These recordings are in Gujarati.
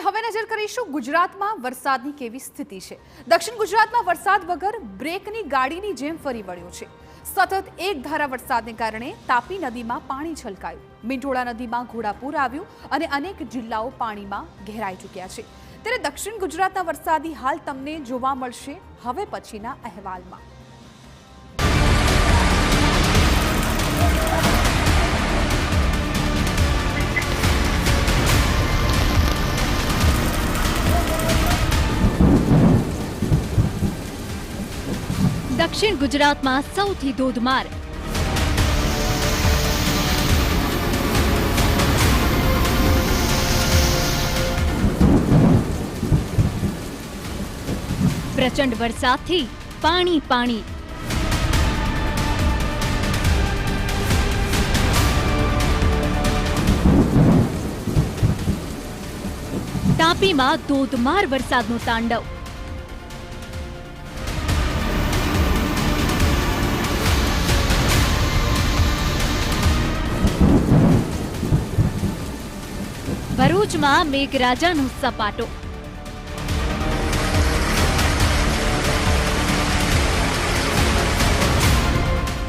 હવે નજર કરીશું ગુજરાતમાં વરસાદની કેવી સ્થિતિ છે। દક્ષિણ ગુજરાતમાં વરસાદ વગર બ્રેકની ગાડીની જેમ ફરી વળ્યો છે। સતત એક ધારા વરસાદને કારણે તાપી નદીમાં પાણી છલકાયું, મીંઢોળા નદીમાં ઘોડાપૂર આવ્યું અને અનેક જિલ્લાઓ પાણીમાં ઘેરાઈ ચૂક્યા છે। ત્યારે દક્ષિણ ગુજરાતના વરસાદી હાલ તમને જોવા મળશે હવે પછીના અહેવાલમાં। દક્ષિણ ગુજરાતમાં સૌથી ધોધમાર પ્રચંડ વરસાદથી પાણી પાણી। તાપીમાં ધોધમાર વરસાદનું તાંડવ। ભરૂચમાં મેઘરાજાનો સપાટો।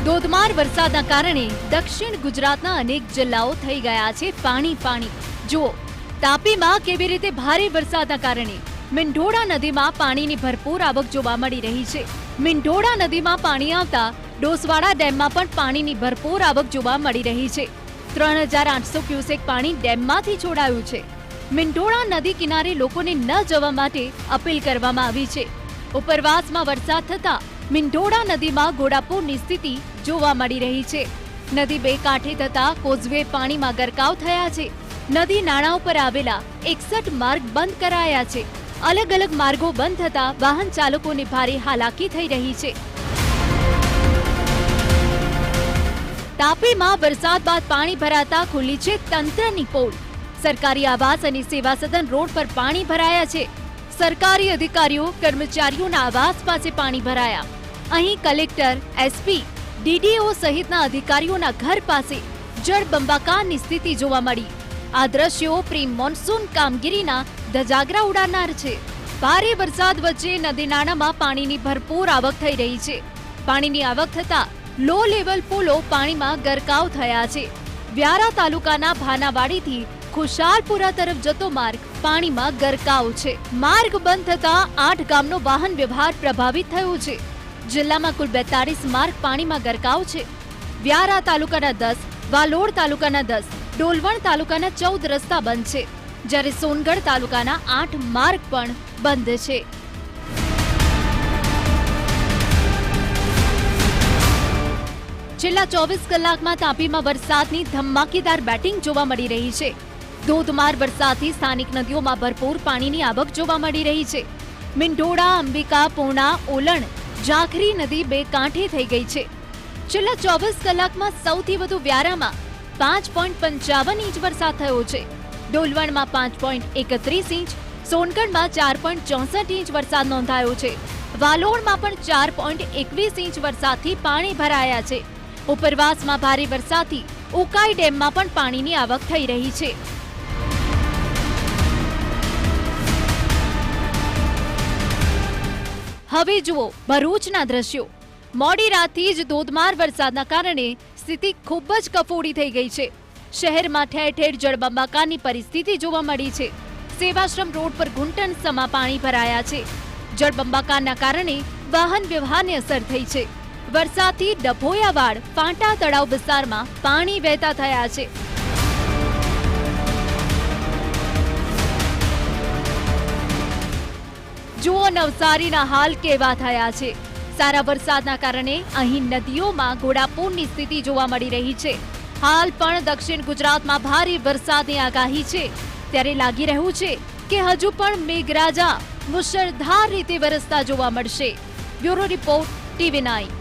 ધોધમાર વરસાદના કારણે દક્ષિણ ગુજરાતના અનેક જિલ્લાઓ થઈ ગયા છે પાણી પાણી। જુઓ, તાપીમાં કેવી રીતે ભારે વરસાદના કારણે મીંઢોળા નદીમાં પાણીની ભરપૂર આવક જોવા મળી રહી છે। મીંઢોળા નદીમાં પાણી આવતા ડોસવાડા ડેમમાં પણ પાણીની ભરપૂર આવક જોવા મળી રહી છે। 3800 ક્યુસેક પાણી ડેમમાંથી છોડાયું છે। મીંઢોળા નદી કિનારે લોકોને ન જવા માટે અપીલ કરવામાં આવી છે। ઉપરવાસમાં વરસાદ થતા મીંઢોળા નદીમાં ઘોડાપૂરની સ્થિતિ જોવા મળી રહી છે। નદી બે કાંઠે થતા કોઝવે પાણીમાં ગરકાવ થયા છે। નદી નાળા ઉપર આવેલા 61 માર્ગ બંધ કરાયા છે। અલગ અલગ માર્ગો બંધ થતા વાહન ચાલકોને ભારે હાલાકી થઈ રહી છે। તાપીમાં વરસાદ બાદ પાણી ભરાતા ખુલ્લી છે તંત્રની પોલ। સરકારી આવાસ અને સેવા સદન રોડ પર પાણી ભરાયા છે। સરકારી અધિકારીઓ કર્મચારીઓના આવાસ પાસે પાણી ભરાયા। અહીં કલેક્ટર, એસપી, ડીડીઓ સહિતના અધિકારીઓના ઘર પાસે જળબંબાકારની સ્થિતિ જોવા મળી। આ દ્રશ્યો પ્રી મોન્સૂન કામગીરીના ધજાગરા ઉડાડનાર છે। ભારે વરસાદ વચ્ચે નદી નાળામાં પાણીની ભરપૂર આવક થઈ રહી છે। પાણીની આવક થતા લો લેવલ પુલો પાણીમાં ગરકાવ થયા છે। વ્યારા તાલુકાના ભાનાવાડીથી ખુશાલપુરા તરફ જતો માર્ગ પાણીમાં ગરકાવ છે। માર્ગ બંધ થતા 8 ગામનો વાહન વ્યવહાર પ્રભાવિત થયો છે। જિલ્લામાં કુલ 42 માર્ગ પાણીમાં ગરકાવ છે। વ્યારા તાલુકાના 10, વાલોડ તાલુકાના 10, ડોલવણ તાલુકાના 14 રસ્તા બંધ છે, જ્યારે સોનગઢ તાલુકાના 8 માર્ગ પણ બંધ છે। છેલ્લા 24 કલાકમાં તાપીમાં વરસાદની ધમાકેદાર બેટિંગ જોવા મળી રહી છે। ધોધમાર વરસાદથી સ્થાનિક નદીઓમાં ભરપૂર પાણીની આવક જોવા મળી રહી છે। મીંઢોળા, અંબિકા, પૂર્ણા, ઓલણ, ઝાખરી નદી બે કાંઠે થઈ ગઈ છે। છેલ્લા 24 કલાકમાં સૌથી વધુ વ્યારામાં 5.55 ઇંચ વરસાદ થયો છે। ડોલવણમાં 5.31 ઇંચ, સોનગઢમાં 4.64 ઇંચ વરસાદ નોંધાયો છે। વાલોડમાં પણ 4.21 ઇંચ વરસાદથી પાણી ભરાયા છે। ઉપરવાસમાં ભારે વરસાદથી ઉકાઈ ડેમમાં પણ પાણીની આવક થઈ રહી છે। હવે જુઓ ભરૂચના દ્રશ્યો। મોડી રાતથી જ ધોધમાર વરસાદના કારણે સ્થિતિ ખૂબ જ કફોડી થઈ ગઈ છે। શહેરમાં ઠેર ઠેર જળબંબાકારની પરિસ્થિતિ જોવા મળી છે। સેવાશ્રમ રોડ પર ઘૂંટણ સમા પાણી ભરાયા છે। જળબંબાકારના કારણે વાહન વ્યવહારને અસર થઈ છે। વરસાદથી ડભોયાવાડ, ફાંટા તળાવ વિસ્તારમાં પાણી વહેતા થયા છે। જુઓ નવસારીના હાલ કેવા થયા છે। સારા વરસાદના કારણે અહીં નદીઓમાં ઘોડાપૂરની સ્થિતિ જોવા મળી રહી છે। હાલ પણ દક્ષિણ ગુજરાતમાં ભારે વરસાદની આગાહી છે, ત્યારે લાગી રહ્યું છે કે હજુ પણ મેઘરાજા મુશળધાર રીતે વરસતા જોવા મળશે। Bureau report, TV9।